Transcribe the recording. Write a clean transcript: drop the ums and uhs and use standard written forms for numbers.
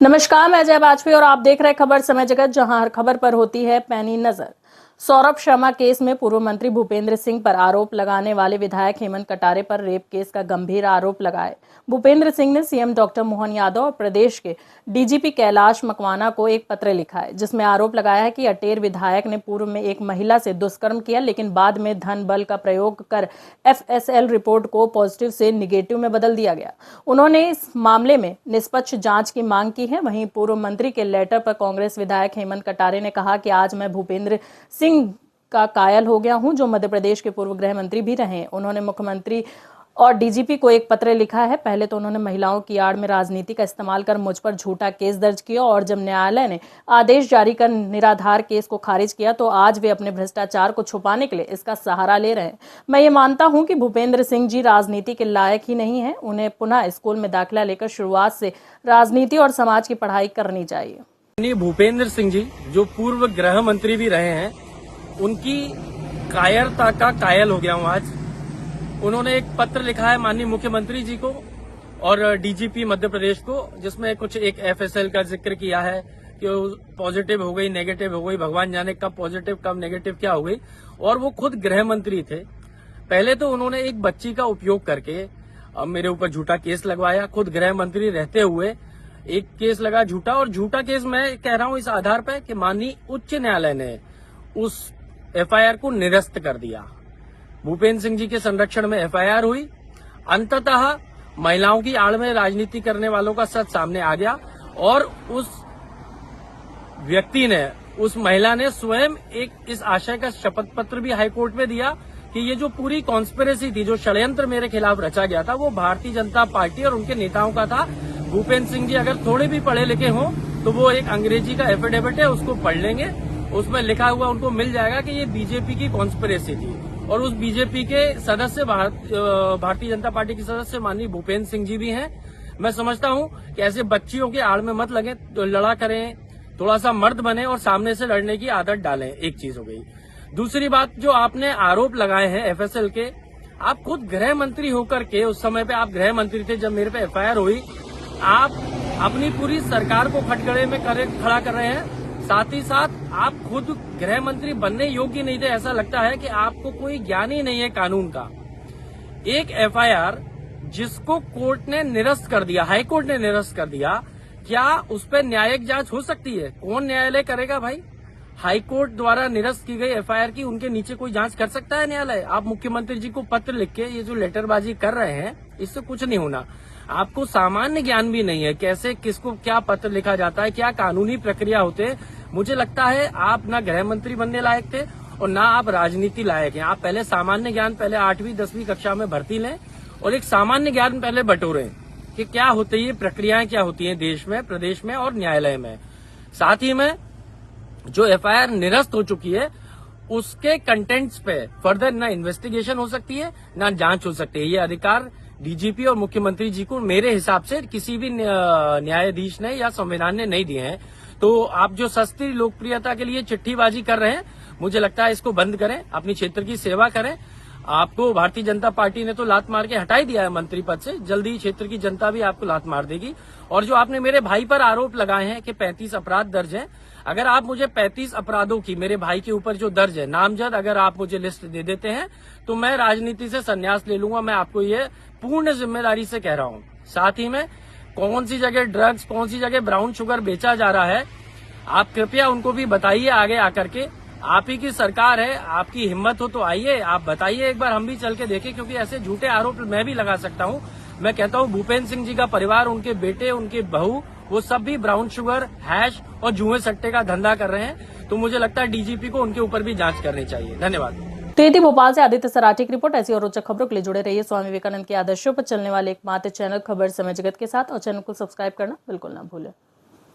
नमस्कार, मैं जय वाजपेयी और आप देख रहे हैं खबर समय जगत, जहां हर खबर पर होती है पैनी नजर। सौरभ शर्मा केस में पूर्व मंत्री भूपेंद्र सिंह पर आरोप लगाने वाले विधायक हेमंत कटारे पर रेप केस का गंभीर आरोप लगाए भूपेंद्र सिंह ने सीएम डॉक्टर मोहन यादव और प्रदेश के डीजीपी कैलाश मकवाना को एक पत्र लिखा है, जिसमें आरोप लगाया है कि अटेर विधायक ने पूर्व में एक महिला से दुष्कर्म किया, लेकिन बाद में धन बल का प्रयोग कर एफएसएल रिपोर्ट को पॉजिटिव से निगेटिव में बदल दिया गया। उन्होंने इस मामले में निष्पक्ष जांच की मांग की है। वहीं पूर्व मंत्री के लेटर पर कांग्रेस विधायक हेमंत कटारे ने कहा कि आज मैं भूपेंद्र सिंह का कायल हो गया हूं, जो मध्य प्रदेश के पूर्व गृह मंत्री भी रहे। उन्होंने मुख्यमंत्री और डीजीपी को एक पत्र लिखा है। पहले तो उन्होंने महिलाओं की आड़ में राजनीति का इस्तेमाल कर मुझ पर झूठा केस दर्ज किया, और जब न्यायालय ने आदेश जारी कर निराधार केस को खारिज किया, तो आज वे अपने भ्रष्टाचार को छुपाने के लिए इसका सहारा ले रहे हैं। मैं ये मानता हूं कि भूपेंद्र सिंह जी राजनीति के लायक ही नहीं है। उन्हें पुनः स्कूल में दाखिला लेकर शुरुआत से राजनीति और समाज की पढ़ाई करनी चाहिए। भूपेंद्र सिंह जी जो पूर्व गृह मंत्री भी रहे हैं, उनकी कायरता का कायल हो गया हूं आज। उन्होंने एक पत्र लिखा है माननीय मुख्यमंत्री जी को और डीजीपी मध्य प्रदेश को, जिसमें कुछ एक एफएसएल का जिक्र किया है कि पॉजिटिव हो गई, नेगेटिव हो गई, भगवान जाने कब पॉजिटिव कब नेगेटिव क्या हो गई। और वो खुद गृह मंत्री थे। पहले तो उन्होंने एक बच्ची का उपयोग करके मेरे ऊपर झूठा केस लगवाया। खुद गृह मंत्री रहते हुए एक केस लगा झूठा, और झूठा केस मैं कह रहा हूं इस आधार पर कि माननीय उच्च न्यायालय ने उस एफआईआर को निरस्त कर दिया। भूपेंद्र सिंह जी के संरक्षण में एफआईआर हुई। अंततः महिलाओं की आड़ में राजनीति करने वालों का सच सामने आ गया, और उस व्यक्ति ने, उस महिला ने स्वयं एक इस आशय का शपथ पत्र भी हाईकोर्ट में दिया कि ये जो पूरी कॉन्स्पिरेसी थी, जो षड्यंत्र मेरे खिलाफ रचा गया था, वो भारतीय जनता पार्टी और उनके नेताओं का था। भूपेंद्र सिंह जी अगर थोड़े भी पढ़े लिखे हों तो वो एक अंग्रेजी का एफिडेविट है, उसको पढ़ लेंगे। उसमें लिखा हुआ उनको मिल जाएगा कि ये बीजेपी की कॉन्स्पिरेसी थी, और उस बीजेपी के सदस्य भारतीय जनता पार्टी के सदस्य माननीय भूपेंद्र सिंह जी भी हैं। मैं समझता हूं कि ऐसे बच्चियों के आड़ में मत लगे, तो लड़ा करें, थोड़ा सा मर्द बने और सामने से लड़ने की आदत डालें। एक चीज हो गई। दूसरी बात, जो आपने आरोप लगाए हैं एफएसएल के, आप खुद गृह मंत्री होकर के, उस समय पे आप गृह मंत्री थे जब मेरे पे एफआईआर हुई, आप अपनी पूरी सरकार को खटगड़े में खड़ा कर रहे हैं। साथ ही साथ आप खुद गृह मंत्री बनने योग्य नहीं थे। ऐसा लगता है कि आपको कोई ज्ञान ही नहीं है कानून का। एक एफआईआर जिसको कोर्ट ने निरस्त कर दिया, हाई कोर्ट ने निरस्त कर दिया, क्या उस पर न्यायिक जांच हो सकती है? कौन न्यायालय करेगा भाई? हाई कोर्ट द्वारा निरस्त की गई एफआईआर की उनके नीचे कोई जांच कर सकता है न्यायालय? आप मुख्यमंत्री जी को पत्र लिख के ये जो लेटरबाजी कर रहे हैं, इससे कुछ नहीं होना। आपको सामान्य ज्ञान भी नहीं है, कैसे किसको क्या पत्र लिखा जाता है, क्या कानूनी प्रक्रिया होते हैं। मुझे लगता है आप ना गृह मंत्री बनने लायक थे और ना आप राजनीति लायक हैं। आप पहले सामान्य ज्ञान, पहले 8वीं 10वीं कक्षा में भर्ती लें और एक सामान्य ज्ञान पहले बटोरें कि क्या होती है, प्रक्रियाएं क्या होती हैं देश में, प्रदेश में और न्यायालय में। साथ ही में जो एफआईआर निरस्त हो चुकी है, उसके कंटेंट्स पे फर्दर ना इन्वेस्टिगेशन हो सकती है, ना जांच हो सकती है। ये अधिकार डीजीपी और मुख्यमंत्री जी को मेरे हिसाब से किसी भी न्यायाधीश ने या संविधान ने नहीं दिए हैं। तो आप जो सस्ती लोकप्रियता के लिए चिट्ठीबाजी कर रहे हैं, मुझे लगता है इसको बंद करें, अपनी क्षेत्र की सेवा करें। आपको भारतीय जनता पार्टी ने तो लात मार के हटा ही दिया है मंत्री पद से, जल्दी क्षेत्र की जनता भी आपको लात मार देगी। और जो आपने मेरे भाई पर आरोप लगाए हैं कि 35 अपराध दर्ज हैं, अगर आप मुझे 35 अपराधों की मेरे भाई के ऊपर जो दर्ज है नामजद, अगर आप मुझे लिस्ट दे देते हैं तो मैं राजनीति से संन्यास ले लूंगा। मैं आपको ये पूर्ण जिम्मेदारी से कह रहा हूं। साथ ही में कौन सी जगह ड्रग्स, कौन सी जगह ब्राउन शुगर बेचा जा रहा है, आप कृपया उनको भी बताइए आगे आकर के। आप ही की सरकार है, आपकी हिम्मत हो तो आइए, आप बताइए एक बार, हम भी चल के देखें, क्योंकि ऐसे झूठे आरोप मैं भी लगा सकता हूं। मैं कहता हूं भूपेंद्र सिंह जी का परिवार, उनके बेटे, उनके बहू, वो सब भी ब्राउन शुगर, हैश और जुए सट्टे का धंधा कर रहे हैं। तो मुझे लगता है डीजीपी को उनके ऊपर भी जांच करनी चाहिए। धन्यवाद। तो भोपाल से आदित्य सराठी की रिपोर्ट। ऐसी और रोचक खबरों के लिए जुड़े रहिए स्वामी विवेकानंद के आदर्शों पर चलने वाले एकमात्र चैनल खबर समय जगत के साथ, और चैनल को सब्सक्राइब करना बिल्कुल ना भूलें।